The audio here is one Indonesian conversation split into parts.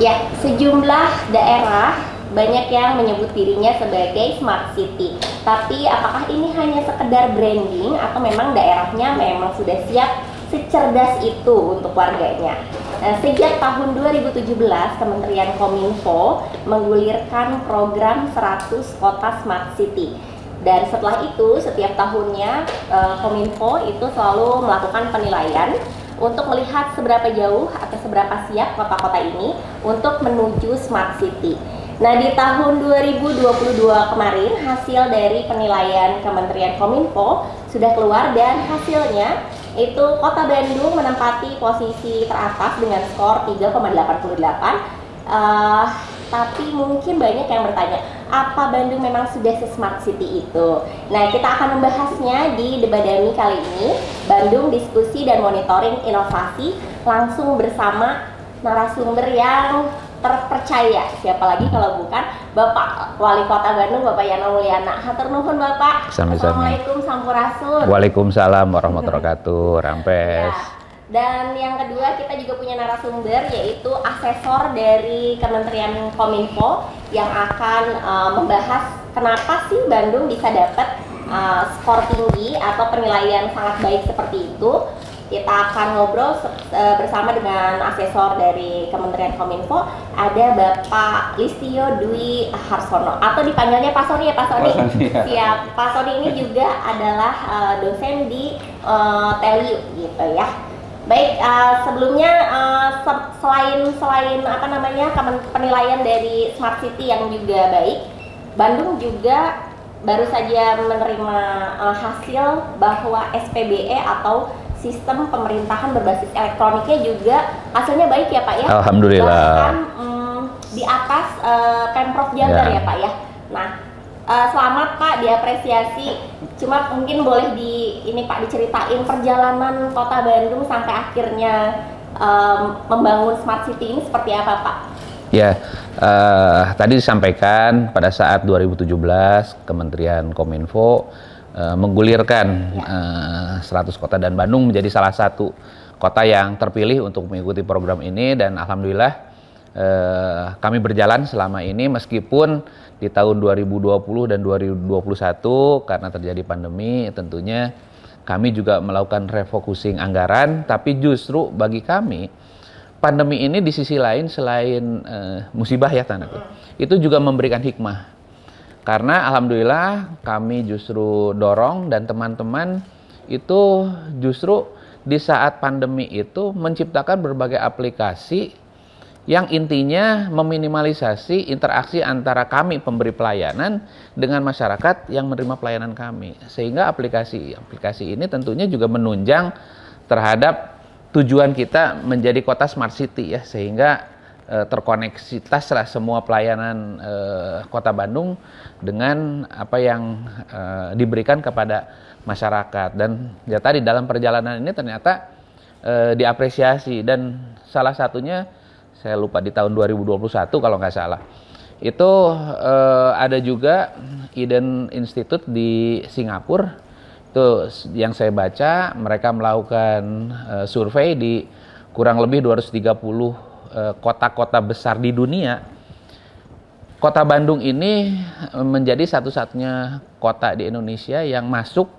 Ya, sejumlah daerah banyak yang menyebut dirinya sebagai smart city. Tapi apakah ini hanya sekedar branding atau memang daerahnya memang sudah siap secerdas itu untuk warganya? Nah, sejak tahun 2017, Kementerian Kominfo menggulirkan program 100 Kota Smart City. Dan setelah itu, setiap tahunnya Kominfo itu selalu melakukan penilaian untuk melihat seberapa jauh atau seberapa siap kota-kota ini untuk menuju smart city. Nah, di tahun 2022 kemarin hasil dari penilaian Kementerian Kominfo sudah keluar dan hasilnya itu Kota Bandung menempati posisi teratas dengan skor 3,88. Tapi mungkin banyak yang bertanya, apa Bandung memang sudah se-smart city itu? Nah, kita akan membahasnya di Debadami kali ini, Bandung Diskusi dan Monitoring Inovasi, langsung bersama narasumber yang terpercaya. Siapa lagi kalau bukan Bapak Wali Kota Bandung, Bapak Yana Mulyana. Hatur nuhun Bapak. Assalamualaikum, sampurasun. Waalaikumsalam warahmatullahi wabarakatuh. Rampes. Ya. Dan yang kedua, kita juga punya narasumber, yaitu asesor dari Kementerian Kominfo yang akan membahas kenapa sih Bandung bisa dapat skor tinggi atau penilaian sangat baik seperti itu. Kita akan ngobrol bersama dengan asesor dari Kementerian Kominfo, ada Bapak Listio Dwi Harsono, atau dipanggilnya Pak Soni ya, Pak Soni. Siap. Pak Soni ini juga adalah dosen di Teliu gitu ya. Baik, sebelumnya selain apa namanya penilaian dari Smart City yang juga baik, Bandung juga baru saja menerima hasil bahwa SPBE atau sistem pemerintahan berbasis elektroniknya juga hasilnya baik ya Pak ya. Alhamdulillah. Bahkan di atas Pemprov Jabar ya Pak ya. Nah, selamat Pak, diapresiasi. Cuma mungkin boleh ini Pak diceritain perjalanan Kota Bandung sampai akhirnya membangun Smart City ini seperti apa Pak? Ya, tadi disampaikan pada saat 2017 Kementerian Kominfo menggulirkan 100 kota dan Bandung menjadi salah satu kota yang terpilih untuk mengikuti program ini, dan alhamdulillah kami berjalan selama ini meskipun di tahun 2020 dan 2021 karena terjadi pandemi, tentunya kami juga melakukan refocusing anggaran, tapi justru bagi kami pandemi ini di sisi lain selain musibah ya tanahku, itu juga memberikan hikmah. Karena alhamdulillah kami justru dorong dan teman-teman itu justru di saat pandemi itu menciptakan berbagai aplikasi yang intinya meminimalisasi interaksi antara kami pemberi pelayanan dengan masyarakat yang menerima pelayanan kami. Sehingga aplikasi ini tentunya juga menunjang terhadap tujuan kita menjadi kota smart city ya, sehingga terkoneksitas lah semua pelayanan Kota Bandung dengan apa yang diberikan kepada masyarakat. Dan ya tadi dalam perjalanan ini ternyata diapresiasi, dan salah satunya saya lupa di tahun 2021 kalau nggak salah, itu ada juga Eden Institute di Singapura. Itu yang saya baca, mereka melakukan survei di kurang lebih 230 kota-kota besar di dunia. Kota Bandung ini menjadi satu-satunya kota di Indonesia yang masuk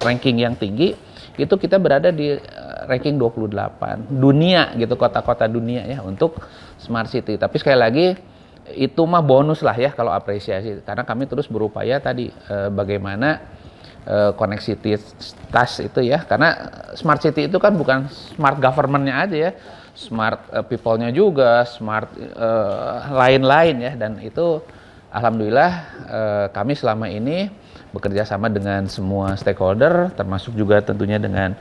ranking yang tinggi. Itu kita berada di ranking 28 dunia gitu, kota-kota dunia ya untuk smart city. Tapi sekali lagi itu mah bonus lah ya kalau apresiasi, karena kami terus berupaya tadi bagaimana koneksitas itu ya, karena smart city itu kan bukan smart government-nya aja ya, smart people-nya juga, smart lain-lain ya. Dan itu alhamdulillah kami selama ini bekerja sama dengan semua stakeholder, termasuk juga tentunya dengan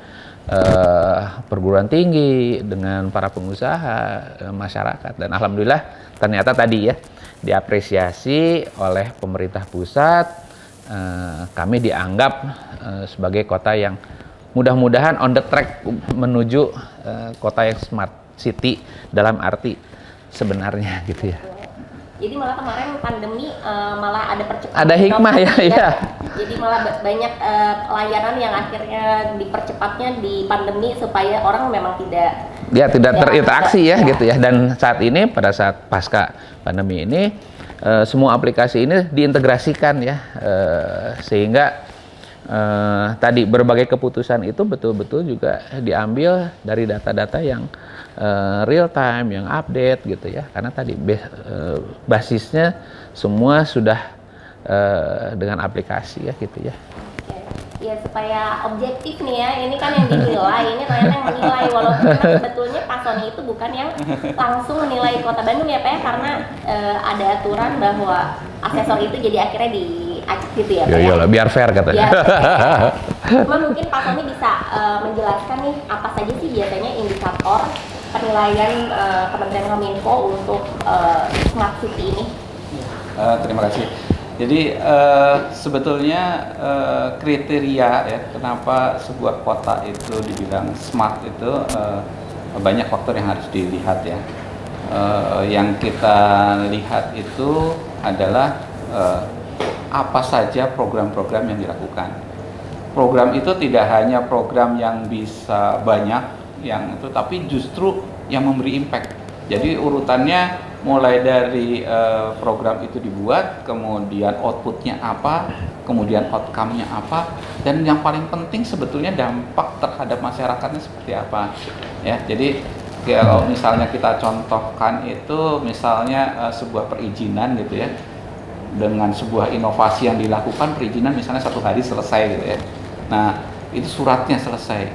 perguruan tinggi, dengan para pengusaha, masyarakat. Dan alhamdulillah ternyata tadi ya diapresiasi oleh pemerintah pusat, kami dianggap sebagai kota yang mudah-mudahan on the track menuju kota yang smart city dalam arti sebenarnya gitu ya. Jadi malah kemarin pandemi malah ada percepatan. Ada hikmah ya, iya. Jadi malah banyak layanan yang akhirnya dipercepatnya di pandemi supaya orang memang tidak terinteraksi ya gitu ya. Dan saat ini pada saat pasca pandemi ini semua aplikasi ini diintegrasikan ya, sehingga tadi berbagai keputusan itu betul-betul juga diambil dari data-data yang real time, yang update gitu ya, karena tadi basisnya semua sudah dengan aplikasi ya gitu ya. Ya supaya objektif nih ya, ini kan yang dinilai, ini ternyata yang menilai, walaupun sebetulnya Pak Sony itu bukan yang langsung menilai Kota Bandung ya Pak ya, karena ada aturan bahwa asesor itu jadi akhirnya diacak gitu ya Pak ya. Iyalah, biar fair katanya. Cuma mungkin Pak Sony bisa menjelaskan nih apa saja sih biasanya indikator penilaian Kementerian Kominfo untuk Smart City ini? Terima kasih. Jadi sebetulnya kriteria ya kenapa sebuah kota itu dibilang smart itu banyak faktor yang harus dilihat ya. Yang kita lihat itu adalah apa saja program-program yang dilakukan. Program itu tidak hanya program yang bisa banyak yang itu, tapi justru yang memberi impact. Jadi urutannya mulai dari program itu dibuat, kemudian outputnya apa, kemudian outcome-nya apa, dan yang paling penting sebetulnya dampak terhadap masyarakatnya seperti apa. Ya, jadi kalau misalnya kita contohkan itu, misalnya sebuah perizinan gitu ya, dengan sebuah inovasi yang dilakukan, perizinan misalnya 1 hari selesai gitu ya. Nah, itu suratnya selesai.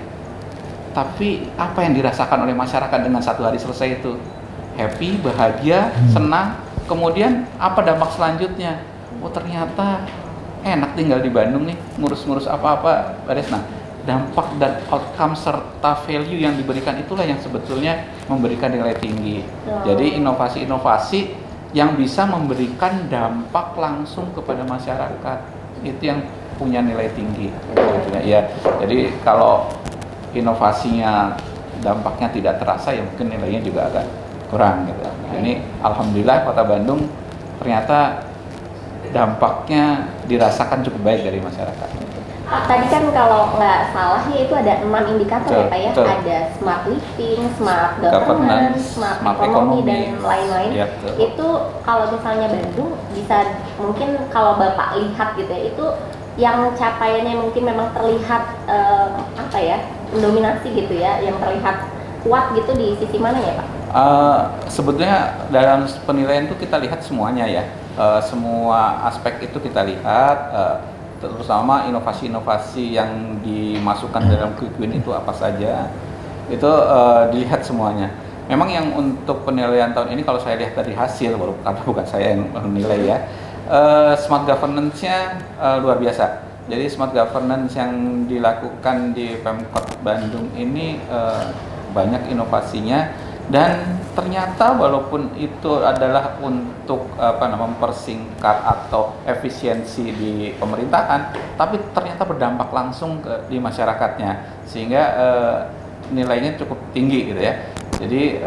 Tapi apa yang dirasakan oleh masyarakat dengan 1 hari selesai itu? Happy, bahagia, senang. Kemudian apa dampak selanjutnya? Oh ternyata enak tinggal di Bandung nih, ngurus-ngurus apa-apa beres. Nah, dampak dan outcome serta value yang diberikan itulah yang sebetulnya memberikan nilai tinggi. Jadi inovasi-inovasi yang bisa memberikan dampak langsung kepada masyarakat itu yang punya nilai tinggi. Ya, jadi kalau inovasinya dampaknya tidak terasa ya mungkin nilainya juga agak kurang gitu. Ini alhamdulillah Kota Bandung ternyata dampaknya dirasakan cukup baik dari masyarakat. Tadi kan kalau nggak salah ya itu ada 6 indikator ya Pak ya. Ada smart living, smart governance, smart ekonomi dan lain-lain. Ya, itu kalau misalnya Bandung bisa mungkin kalau Bapak lihat gitu ya, itu yang capaiannya mungkin memang terlihat apa ya, mendominasi gitu ya, yang terlihat kuat gitu di sisi mana ya Pak? Sebetulnya dalam penilaian itu kita lihat semuanya ya, semua aspek itu kita lihat, terutama inovasi-inovasi yang dimasukkan dalam quick win itu apa saja, itu dilihat semuanya. Memang yang untuk penilaian tahun ini kalau saya lihat dari hasil, walaupun karena bukan saya yang menilai ya, smart governance-nya luar biasa. Jadi smart governance yang dilakukan di Pemkot Bandung ini banyak inovasinya. Dan ternyata walaupun itu adalah untuk mempersingkat atau efisiensi di pemerintahan, tapi ternyata berdampak langsung di masyarakatnya, sehingga nilainya cukup tinggi gitu ya. Jadi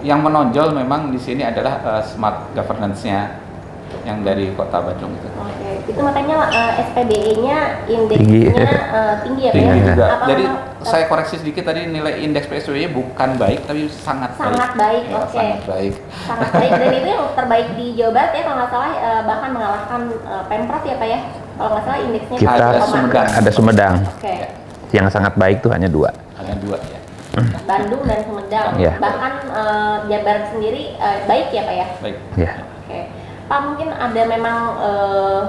yang menonjol memang di sini adalah smart governance-nya yang dari Kota Bandung itu. Oke, itu makanya SPBE-nya indeksnya tinggi ya Pak ya? Juga. Jadi saya koreksi sedikit tadi, nilai indeks PSBB bukan baik tapi sangat baik. Sangat baik, ya, oke. Sangat baik. Sangat baik, dan itu yang terbaik di Jawa Barat ya kalau nggak salah, bahkan mengalahkan Pemprov ya Pak ya? Kalau nggak salah indeksnya Kita ada Sumedang. Oke. Yang sangat baik tuh hanya 2. Hanya 2 ya. Bandung dan Sumedang. Ya. Bahkan Jawa Barat sendiri baik ya Pak ya? Baik. Ya. Oke. Pak, mungkin ada memang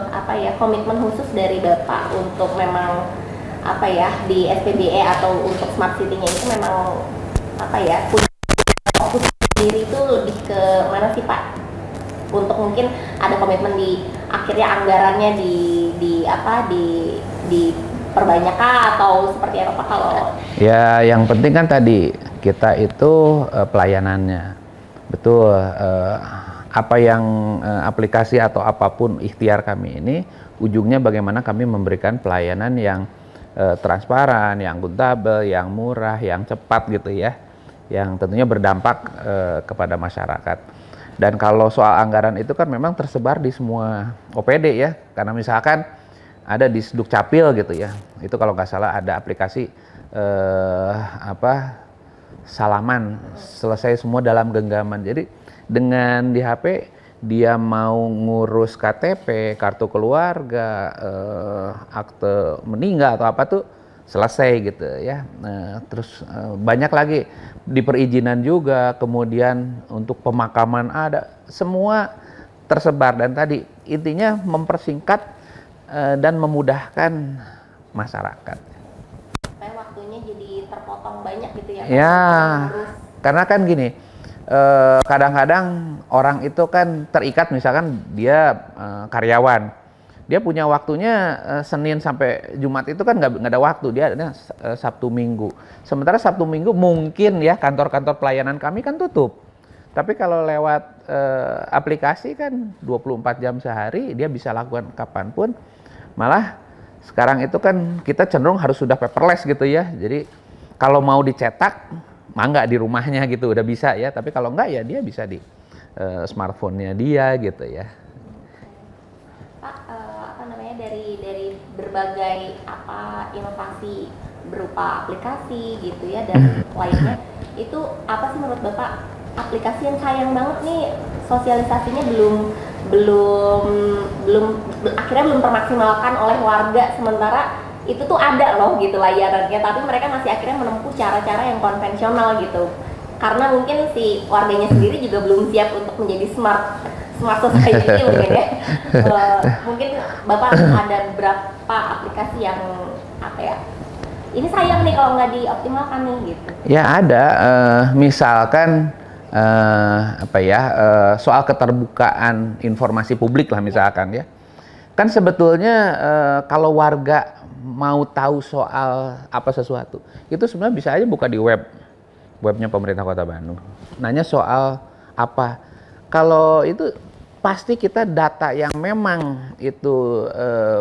apa ya, komitmen khusus dari Bapak untuk memang apa ya di SPBE atau untuk smart city-nya itu memang apa ya, fokus sendiri itu lebih ke mana sih Pak? Untuk mungkin ada komitmen di akhirnya anggarannya di perbanyak atau seperti apa Pak kalau? Ya, yang penting kan tadi kita itu pelayanannya betul. Apa yang aplikasi atau apapun ikhtiar kami ini ujungnya bagaimana kami memberikan pelayanan yang transparan, yang akuntabel, yang murah, yang cepat gitu ya, yang tentunya berdampak kepada masyarakat. Dan kalau soal anggaran itu kan memang tersebar di semua OPD ya, karena misalkan ada di Dukcapil gitu ya, itu kalau nggak salah ada aplikasi salaman, selesai semua dalam genggaman. Jadi dengan di HP dia mau ngurus KTP, kartu keluarga, akte meninggal atau apa tuh selesai gitu ya. Terus banyak lagi di perizinan juga, kemudian untuk pemakaman ada, semua tersebar. Dan tadi intinya mempersingkat dan memudahkan masyarakat. Supaya waktunya jadi terpotong banyak gitu ya. Ya, karena kan gini, kadang-kadang orang itu kan terikat, misalkan dia karyawan, dia punya waktunya Senin sampai Jumat itu kan nggak ada waktu, dia ada Sabtu Minggu. Sementara Sabtu Minggu mungkin ya kantor-kantor pelayanan kami kan tutup. Tapi kalau lewat aplikasi kan 24 jam sehari dia bisa lakukan kapanpun. Malah sekarang itu kan kita cenderung harus sudah paperless gitu ya. Jadi kalau mau dicetak, mangga di rumahnya gitu udah bisa ya. Tapi kalau enggak ya dia bisa di smartphone-nya dia gitu ya. Pak, dari berbagai inovasi berupa aplikasi gitu ya dan lainnya, itu apa sih menurut Bapak aplikasi yang sayang banget nih sosialisasinya akhirnya belum termaksimalkan oleh warga, sementara itu tuh ada loh gitu layanannya, tapi mereka masih akhirnya menempuh cara-cara yang konvensional gitu karena mungkin si warganya sendiri juga belum siap untuk menjadi smart society mungkin ya. Mungkin Bapak ada berapa aplikasi yang ini sayang nih kalau nggak dioptimalkan nih gitu. Ya ada, misalkan soal keterbukaan informasi publik lah misalkan ya. Kan sebetulnya kalau warga mau tahu soal apa sesuatu, itu sebenarnya bisa aja buka di webnya pemerintah Kota Bandung. Nanya soal apa. Kalau itu pasti kita data yang memang itu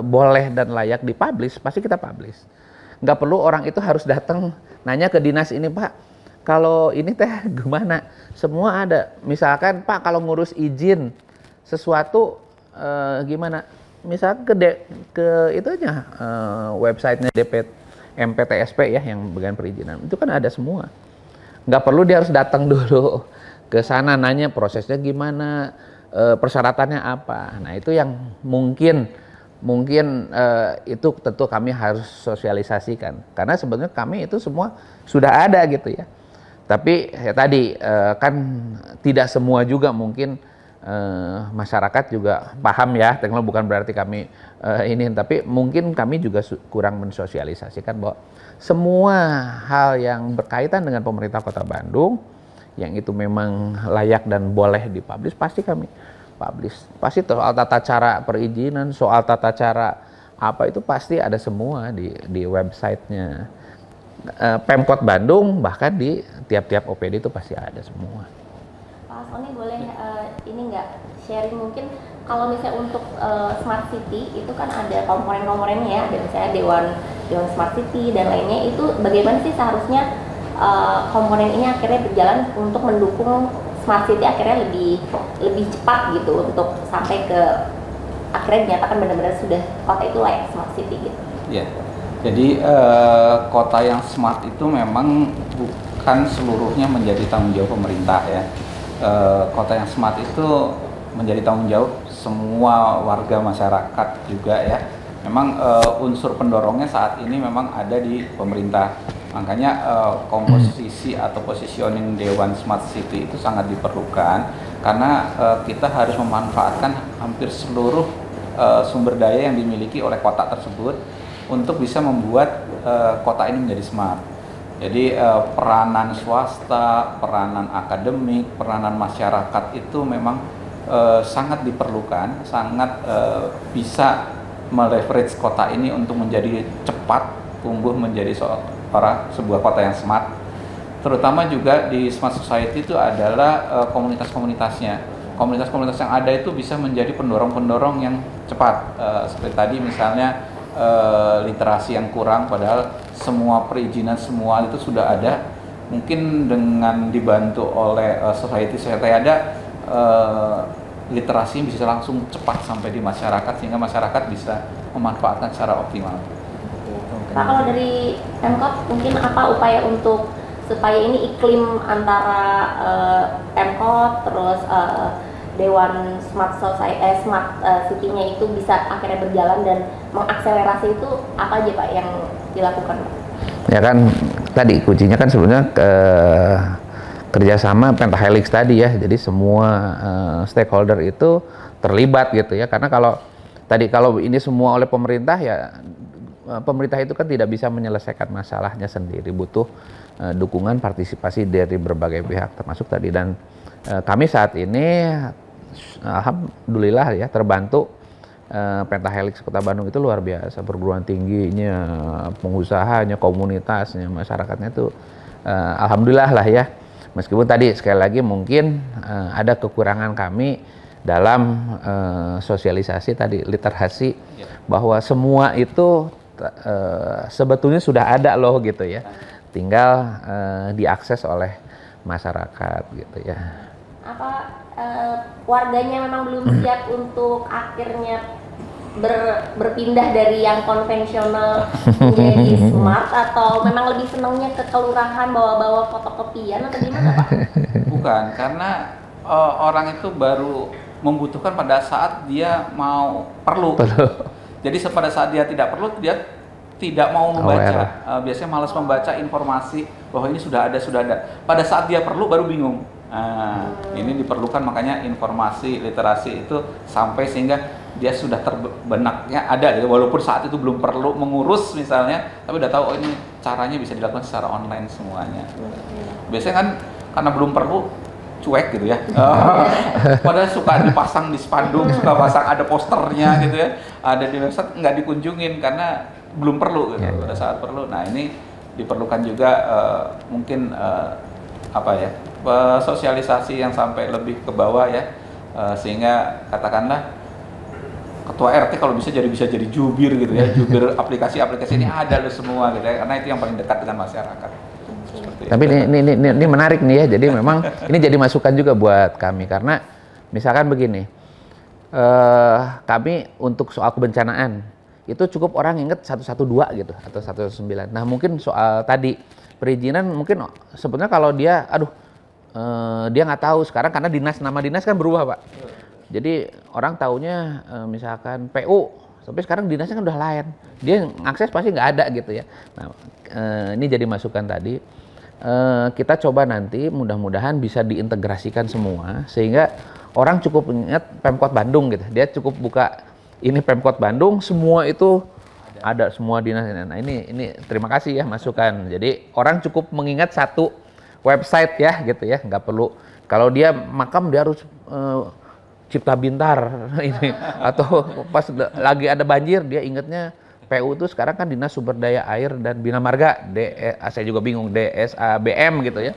boleh dan layak dipublish, pasti kita publish. Nggak perlu orang itu harus datang nanya ke dinas ini, Pak, kalau ini teh gimana? Semua ada. Misalkan Pak kalau ngurus izin sesuatu gimana? Misalkan websitenya MPTSP ya yang bagian perizinan itu kan ada semua. Nggak perlu dia harus datang dulu ke sana nanya prosesnya gimana, persyaratannya apa. Nah itu yang mungkin itu tentu kami harus sosialisasikan karena sebetulnya kami itu semua sudah ada gitu ya. Tapi ya tadi kan tidak semua juga mungkin masyarakat juga paham ya teknologi, bukan berarti kami tapi mungkin kami juga kurang mensosialisasikan bahwa semua hal yang berkaitan dengan pemerintah Kota Bandung yang itu memang layak dan boleh dipublish pasti kami publish. Pasti soal tata cara perizinan, soal tata cara apa itu pasti ada semua di websitenya Pemkot Bandung, bahkan di tiap-tiap OPD itu pasti ada semua. Pak Sony boleh ini nggak sharing mungkin kalau misalnya untuk Smart City itu kan ada komponen-komponennya ya, ada misalnya Dewan Smart City dan lainnya, itu bagaimana sih seharusnya komponen ini akhirnya berjalan untuk mendukung Smart City akhirnya lebih cepat gitu untuk sampai ke akhirnya dinyatakan benar-benar sudah kota itu layak Smart City gitu. Iya. Jadi kota yang smart itu memang bukan seluruhnya menjadi tanggung jawab pemerintah ya. Kota yang smart itu menjadi tanggung jawab semua warga masyarakat juga ya. Memang unsur pendorongnya saat ini memang ada di pemerintah. Makanya komposisi atau positioning Dewan Smart City itu sangat diperlukan karena kita harus memanfaatkan hampir seluruh sumber daya yang dimiliki oleh kota tersebut untuk bisa membuat kota ini menjadi smart. Jadi peranan swasta, peranan akademik, peranan masyarakat itu memang sangat diperlukan, sangat bisa meleverage kota ini untuk menjadi cepat tumbuh menjadi sebuah kota yang smart. Terutama juga di smart society itu adalah komunitas-komunitasnya. Komunitas-komunitas yang ada itu bisa menjadi pendorong-pendorong yang cepat. Seperti tadi misalnya literasi yang kurang, padahal semua perizinan semua itu sudah ada. Mungkin dengan dibantu oleh society ada literasi bisa langsung cepat sampai di masyarakat sehingga masyarakat bisa memanfaatkan secara optimal. Pak, kalau dari Pemkot mungkin apa upaya untuk supaya ini iklim antara Pemkot terus Dewan Smart Society, City-nya itu bisa akhirnya berjalan dan mengakselerasi itu apa aja Pak yang dilakukan Pak? Ya kan tadi kuncinya kan sebenarnya kerjasama Pentahelix tadi ya, jadi semua stakeholder itu terlibat gitu ya, karena kalau ini semua oleh pemerintah ya pemerintah itu kan tidak bisa menyelesaikan masalahnya sendiri, butuh dukungan partisipasi dari berbagai pihak termasuk tadi, dan kami saat ini alhamdulillah ya terbantu Pentahelix Kota Bandung itu luar biasa, perguruan tingginya, pengusahanya, komunitasnya, masyarakatnya itu alhamdulillah lah ya. Meskipun tadi sekali lagi mungkin ada kekurangan kami dalam sosialisasi tadi, literasi, bahwa semua itu sebetulnya sudah ada loh gitu ya, tinggal diakses oleh masyarakat gitu ya. Apa warganya memang belum siap untuk akhirnya berpindah dari yang konvensional menjadi smart, atau memang lebih senangnya ke kelurahan bawa-bawa fotokopian atau gimana Pak? Bukan, karena orang itu baru membutuhkan pada saat dia mau perlu. Jadi pada saat dia tidak perlu, dia tidak mau membaca. Biasanya malas membaca informasi bahwa ini sudah ada. Pada saat dia perlu baru bingung. Ini diperlukan, makanya informasi literasi itu sampai sehingga dia sudah terbenaknya ada gitu, walaupun saat itu belum perlu mengurus misalnya, tapi udah tahu ini caranya bisa dilakukan secara online semuanya. Biasanya kan karena belum perlu cuek gitu ya. Padahal suka dipasang di spanduk, suka pasang ada posternya gitu ya, ada di website, nggak dikunjungin karena belum perlu gitu. Pada saat perlu, nah ini diperlukan juga mungkin sosialisasi yang sampai lebih ke bawah ya, sehingga katakanlah ketua RT kalau bisa jadi jubir gitu ya, jubir aplikasi-aplikasi ini ada loh semua gitu ya, karena itu yang paling dekat dengan masyarakat. Tapi ini menarik nih ya, jadi memang ini jadi masukan juga buat kami, karena misalkan begini, kami untuk soal kebencanaan itu cukup orang inget 112 gitu atau 119. Nah mungkin soal tadi perizinan mungkin sebenarnya kalau dia dia nggak tahu sekarang karena nama dinas kan berubah Pak. Jadi orang taunya misalkan PU, tapi sekarang dinasnya kan udah lain. Dia akses pasti nggak ada gitu ya. Nah, ini jadi masukan tadi. Kita coba nanti mudah-mudahan bisa diintegrasikan semua sehingga orang cukup ingat Pemkot Bandung gitu. Dia cukup buka ini Pemkot Bandung, semua itu ada semua dinas. Nah ini terima kasih ya masukan. Jadi orang cukup mengingat satu website ya gitu ya, nggak perlu kalau dia makam dia harus Cipta Bintar ini, atau pas lagi ada banjir dia ingetnya PU itu sekarang kan Dinas Sumber Daya Air dan Bina Marga, saya juga bingung, DSABM gitu ya,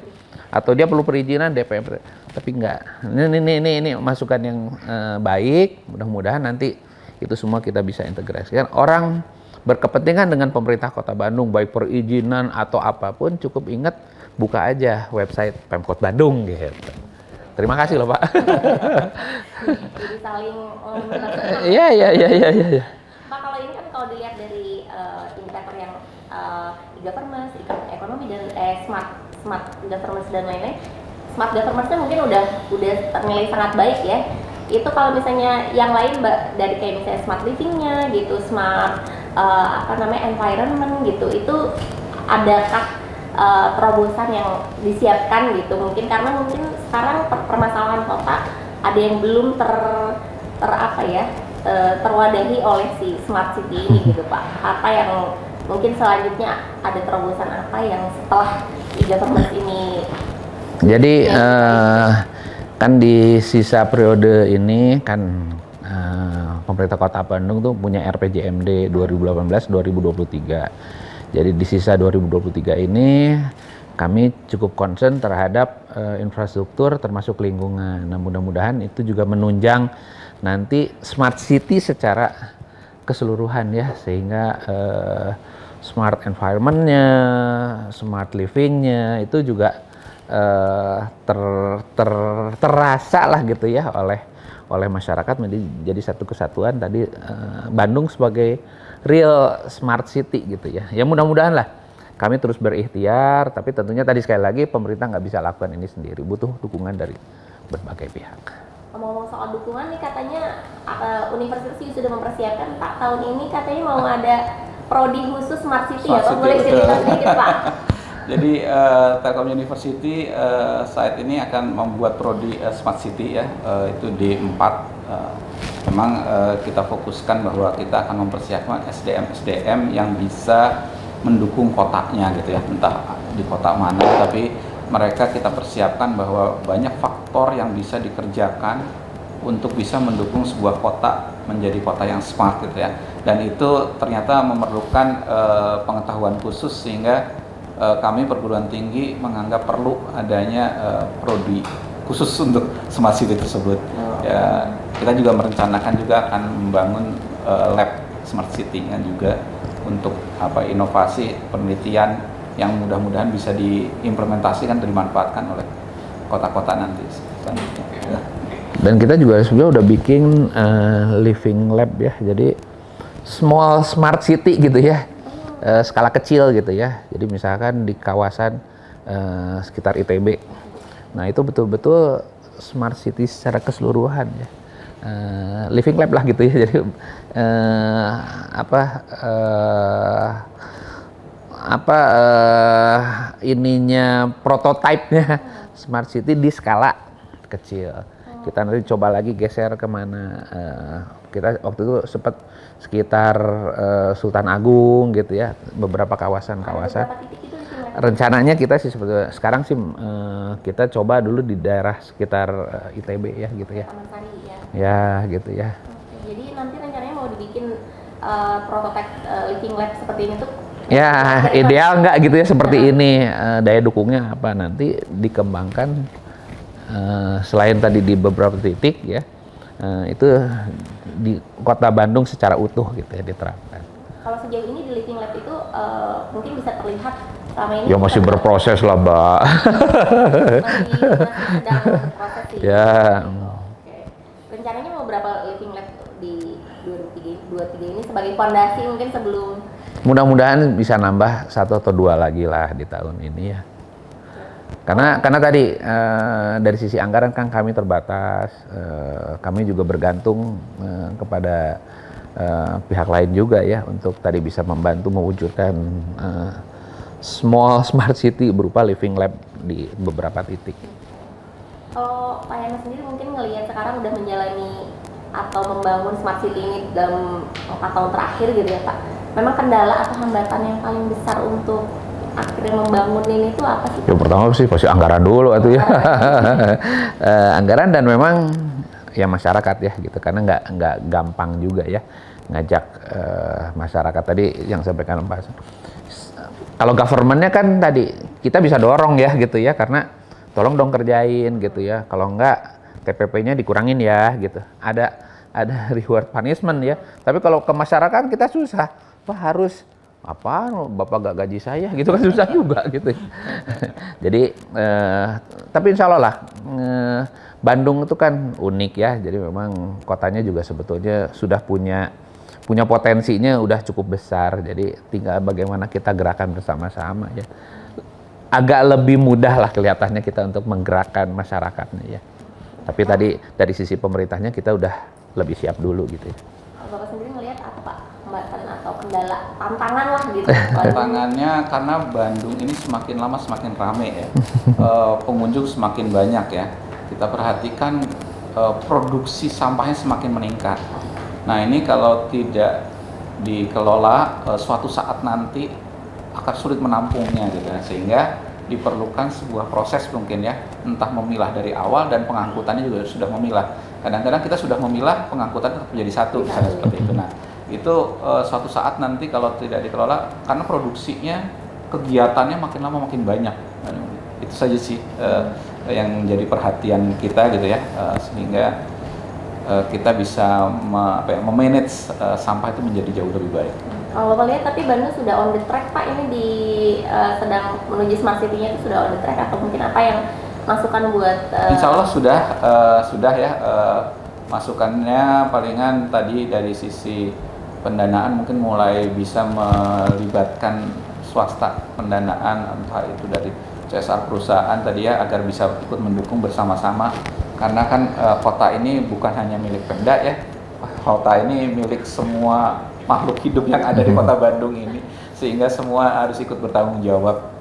atau dia perlu perizinan DPM, tapi enggak. Ini masukan yang baik, mudah-mudahan nanti itu semua kita bisa integrasikan. Orang berkepentingan dengan pemerintah Kota Bandung baik perizinan atau apapun cukup ingat buka aja website Pemkot Bandung gitu. Terima kasih loh Pak. Jadi saling Iya. Pak, kalau ini kan kalau dilihat dari indikator yang e-governance, ekonomi dan smart governance dan lain-lain, smart governance mungkin udah ternilai sangat baik ya. Itu kalau misalnya yang lain dari kayak misalnya smart livingnya gitu, smart environment gitu, itu adakah terobosan yang disiapkan gitu, mungkin karena mungkin sekarang permasalahan kota ada yang belum terwadahi oleh si smart city ini gitu Pak. Apa yang mungkin selanjutnya ada terobosan apa yang setelah e-government ini? Jadi kan di sisa periode ini kan pemerintah Kota Bandung tuh punya RPJMD 2018-2023. Jadi di sisa 2023 ini kami cukup concern terhadap infrastruktur termasuk lingkungan. Nah mudah-mudahan itu juga menunjang nanti smart city secara keseluruhan ya, sehingga smart environment-nya, smart living-nya itu juga terasa lah gitu ya oleh masyarakat menjadi satu kesatuan tadi Bandung sebagai real smart city gitu ya. Ya mudah-mudahan lah kami terus berikhtiar, tapi tentunya tadi sekali lagi pemerintah nggak bisa lakukan ini sendiri, butuh dukungan dari berbagai pihak. Ngomong-ngomong soal dukungan nih, katanya universitas juga sudah mempersiapkan Pak, tahun ini katanya mau ada prodi khusus smart city ya Pak, boleh cerita sedikit Pak? Jadi Telkom University saat ini akan membuat prodi smart city ya, itu D4. Memang kita fokuskan bahwa kita akan mempersiapkan SDM yang bisa mendukung kotanya gitu ya, entah di kota mana, tapi mereka kita persiapkan bahwa banyak faktor yang bisa dikerjakan untuk bisa mendukung sebuah kota menjadi kota yang smart gitu ya, dan itu ternyata memerlukan pengetahuan khusus sehingga kami perguruan tinggi menganggap perlu adanya prodi khusus untuk smart city tersebut. Ya, kita juga merencanakan juga akan membangun lab smart city-nya juga untuk inovasi penelitian yang mudah-mudahan bisa diimplementasikan dan dimanfaatkan oleh kota-kota nanti. Dan kita juga sebenarnya udah bikin living lab ya, jadi small smart city gitu ya, skala kecil gitu ya. Jadi misalkan di kawasan sekitar ITB, nah itu betul-betul smart city secara keseluruhan ya. Living lab lah gitu ya, jadi ininya prototipenya smart city di skala kecil. Kita nanti coba lagi geser kemana, kita waktu itu sempat sekitar Sultan Agung gitu ya, beberapa kawasan-kawasan. Rencananya kita sih sebetulnya sekarang sih kita coba dulu di daerah sekitar ITB ya gitu ya. Taman Sari ya. Ya gitu ya. Oke, jadi nanti rencananya mau dibikin prototipe living lab seperti ini tuh. Ya ideal nggak gitu ya seperti ini, daya dukungnya apa nanti dikembangkan selain tadi di beberapa titik ya, itu di kota Bandung secara utuh gitu ya diterapkan. Kalau sejauh ini di living lab itu mungkin bisa terlihat selama ini. Ya masih berproses lah Mbak. Masih sedang berproses sih. Ya. Oke. Rencananya mau berapa living lab di 2023 ini sebagai fondasi mungkin sebelum? Mudah-mudahan bisa nambah 1 atau 2 lagi lah di tahun ini ya. Karena tadi dari sisi anggaran kan kami terbatas, kami juga bergantung kepada pihak lain juga ya untuk tadi bisa membantu mewujudkan small smart city berupa living lab di beberapa titik. Kalau Pak Yana sendiri mungkin ngelihat sekarang udah menjalani atau membangun smart city ini dalam 4 tahun terakhir gitu ya Pak. Memang kendala atau hambatan yang paling besar untuk akhirnya membangun ini itu apa sih? Yang pertama sih pasti anggaran dulu atau ya. Anggaran dan memang ya masyarakat ya gitu, karena nggak gampang juga ya ngajak masyarakat tadi yang sampaikan Pak. Kalau governmentnya kan tadi kita bisa dorong ya gitu ya, karena tolong dong kerjain gitu ya, kalau enggak TPP-nya dikurangin ya gitu, ada reward punishment ya. Tapi kalau ke masyarakat kita susah, Pak harus apa, Bapak gak gaji saya gitu kan, susah juga gitu. Jadi tapi insya Allah lah, Bandung itu kan unik ya, jadi memang kotanya juga sebetulnya sudah punya potensinya udah cukup besar, jadi tinggal bagaimana kita gerakan bersama-sama ya. Agak lebih mudah lah kelihatannya kita untuk menggerakkan masyarakatnya ya. Tapi tadi dari sisi pemerintahnya kita udah lebih siap dulu gitu ya. Bapak sendiri melihat apa Pak hambatan atau kendala, tantangan lah gitu? Tantangannya karena Bandung ini semakin lama semakin rame ya, pengunjung semakin banyak ya. Kita perhatikan produksi sampahnya semakin meningkat. Nah ini kalau tidak dikelola suatu saat nanti akan sulit menampungnya gitu ya, sehingga diperlukan sebuah proses mungkin ya, entah memilah dari awal dan pengangkutannya juga sudah memilah. Kadang-kadang kita sudah memilah, pengangkutan tetap menjadi satu, misalnya seperti itu. Nah itu suatu saat nanti kalau tidak dikelola, karena produksinya, kegiatannya makin lama makin banyak. Itu saja sih yang jadi perhatian kita gitu ya, sehingga kita bisa memanage sampah itu menjadi jauh lebih baik. Kalau lihat tapi Bandung sudah on the track Pak, ini sedang menuju smart city-nya itu sudah on the track, atau mungkin apa yang masukan buat Insya Allah sudah ya, masukannya palingan tadi dari sisi pendanaan mungkin mulai bisa melibatkan swasta pendanaan, entah itu dari CSR perusahaan tadi ya, agar bisa ikut mendukung bersama-sama, karena kan kota ini bukan hanya milik Pemda ya, kota ini milik semua makhluk hidup yang ada di kota Bandung ini, sehingga semua harus ikut bertanggung jawab.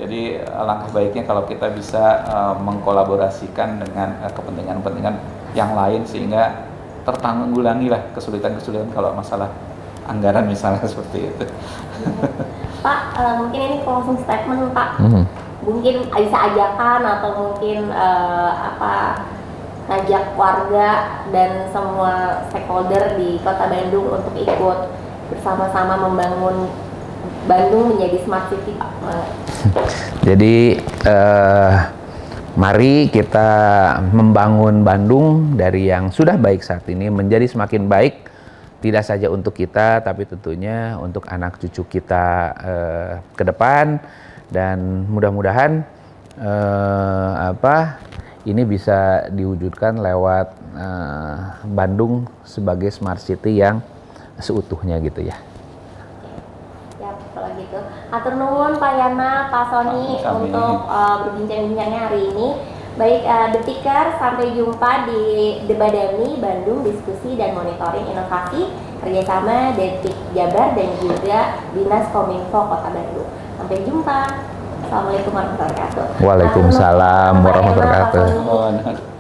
Jadi alangkah baiknya kalau kita bisa mengkolaborasikan dengan kepentingan-kepentingan yang lain, sehingga tertanggulangi lah kesulitan-kesulitan kalau masalah anggaran misalnya seperti itu. Pak, mungkin ini closing statement Pak, mungkin bisa ajakan atau mungkin ngajak warga dan semua stakeholder di Kota Bandung untuk ikut bersama-sama membangun Bandung menjadi smart city, Pak. Jadi mari kita membangun Bandung dari yang sudah baik saat ini menjadi semakin baik, tidak saja untuk kita tapi tentunya untuk anak cucu kita ke depan, dan mudah-mudahan ini bisa diwujudkan lewat Bandung sebagai smart city yang seutuhnya gitu ya. Ya, kalau gitu. Atur nuwun Pak Yana, Pak Sony untuk berbincang-bincangnya hari ini. Baik, Detiker, sampai jumpa di Debadami Bandung, diskusi dan monitoring inovasi kerjasama Detik Jabar dan juga Dinas Kominfo Kota Bandung. Sampai jumpa. Assalamualaikum warahmatullahi wabarakatuh. Waalaikumsalam warahmatullahi wabarakatuh.